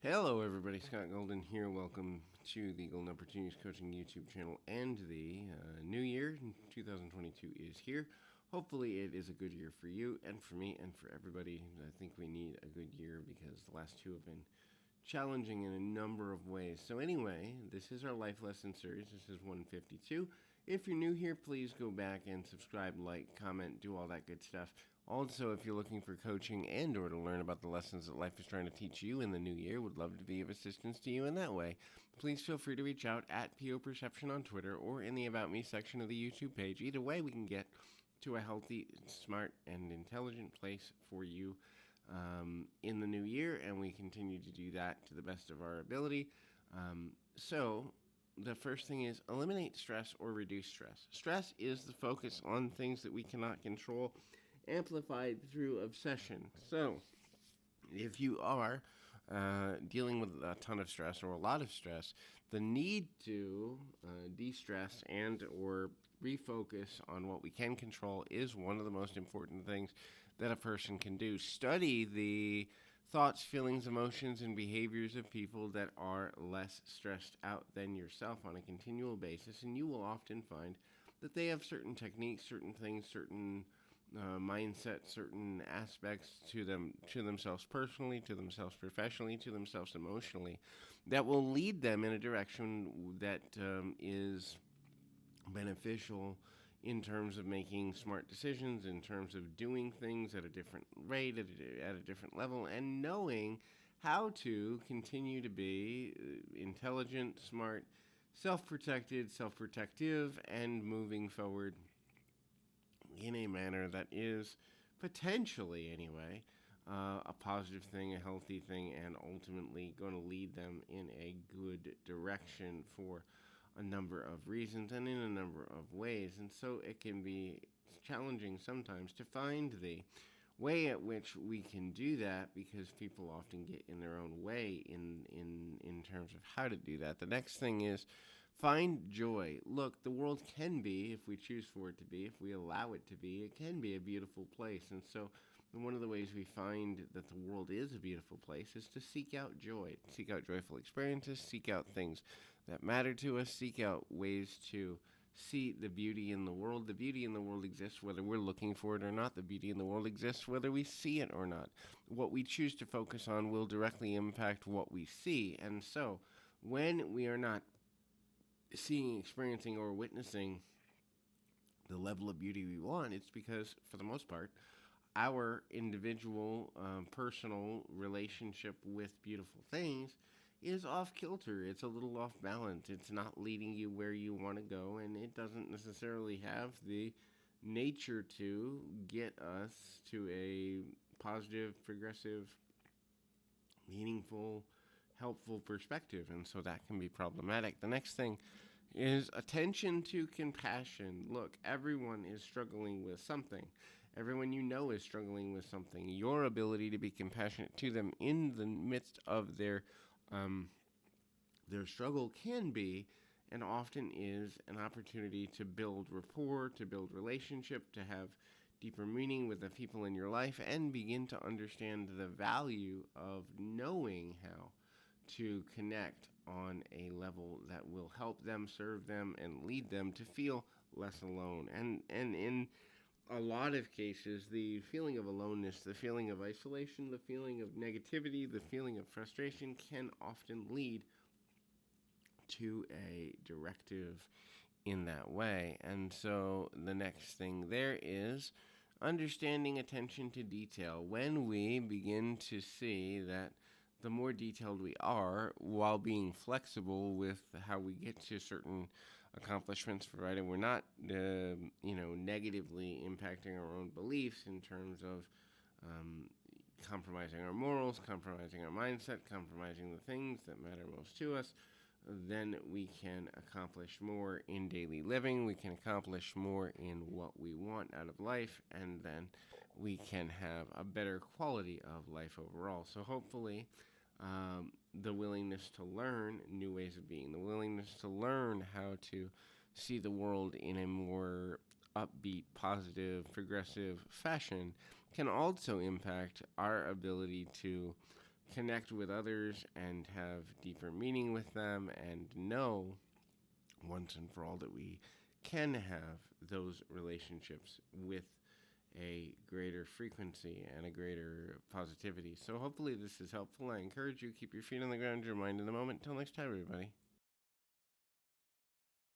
Hello, everybody. Scott Golden here. Welcome to the Golden Opportunities Coaching YouTube channel. And the new year, 2022, is here. Hopefully, it is a good year for you and for me and for everybody. I think we need a good year because the last two have been challenging in a number of ways. So, anyway, this is our life lesson series. This is 152. If you're new here, please go back and subscribe, like, comment, do all that good stuff. Also, if you're looking for coaching and or to learn about the lessons that life is trying to teach you in the new year, would love to be of assistance to you in that way. Please feel free to reach out at PO Perception on Twitter or in the About Me section of the YouTube page. Either way, we can get to a healthy, smart, and intelligent place for you in the new year, and we continue to do that to the best of our ability. So the first thing is eliminate stress or reduce stress. Stress is the focus on things that we cannot control, amplified through obsession. So if you are dealing with a ton of stress or a lot of stress, the need to de-stress and or refocus on what we can control is one of the most important things that a person can do. Study the thoughts, feelings, emotions, and behaviors of people that are less stressed out than yourself on a continual basis, and you will often find that they have certain techniques, certain things, certain mindset, certain aspects to themselves personally, to themselves professionally, to themselves emotionally, that will lead them in a direction that is beneficial in terms of making smart decisions, in terms of doing things at a different rate, at a different level, and knowing how to continue to be intelligent, smart, self-protected, self-protective, and moving forward in a manner that is potentially, anyway, a positive thing, a healthy thing, and ultimately going to lead them in a good direction for a number of reasons and in a number of ways. And so it can be challenging sometimes to find the way at which we can do that, because people often get in their own way in terms of how to do that. The next thing is find joy. Look, the world can be, if we choose for it to be, if we allow it to be, it can be a beautiful place. And so one of the ways we find that the world is a beautiful place is to seek out joy, seek out joyful experiences, seek out things that matter to us, seek out ways to see the beauty in the world. The beauty in the world exists whether we're looking for it or not. The beauty in the world exists whether we see it or not. What we choose to focus on will directly impact what we see. And so when we are not seeing, experiencing, or witnessing the level of beauty we want, it's because, for the most part, our individual, personal relationship with beautiful things is off kilter. It's a little off balance. It's not leading you where you want to go, and it doesn't necessarily have the nature to get us to a positive, progressive, meaningful, helpful perspective, and so that can be problematic. The next thing is attention to compassion. Look, everyone is struggling with something. Everyone you know is struggling with something. Your ability to be compassionate to them in the midst of their struggle can be, and often is, an opportunity to build rapport, to build relationship, to have deeper meaning with the people in your life, and begin to understand the value of knowing how to connect on a level that will help them, serve them, and lead them to feel less alone. And in a lot of cases, the feeling of aloneness, the feeling of isolation, the feeling of negativity, the feeling of frustration can often lead to a directive in that way. And so the next thing there is understanding attention to detail. When we begin to see that the more detailed we are, while being flexible with how we get to certain accomplishments, provided we're not, negatively impacting our own beliefs in terms of compromising our morals, compromising our mindset, compromising the things that matter most to us, then we can accomplish more in daily living. We can accomplish more in what we want out of life, and then we can have a better quality of life overall. So hopefully, the willingness to learn new ways of being, the willingness to learn how to see the world in a more upbeat, positive, progressive fashion can also impact our ability to connect with others and have deeper meaning with them and know once and for all that we can have those relationships with a greater frequency and a greater positivity. So hopefully this is helpful. I encourage you, keep your feet on the ground, your mind in the moment. Till next time, everybody.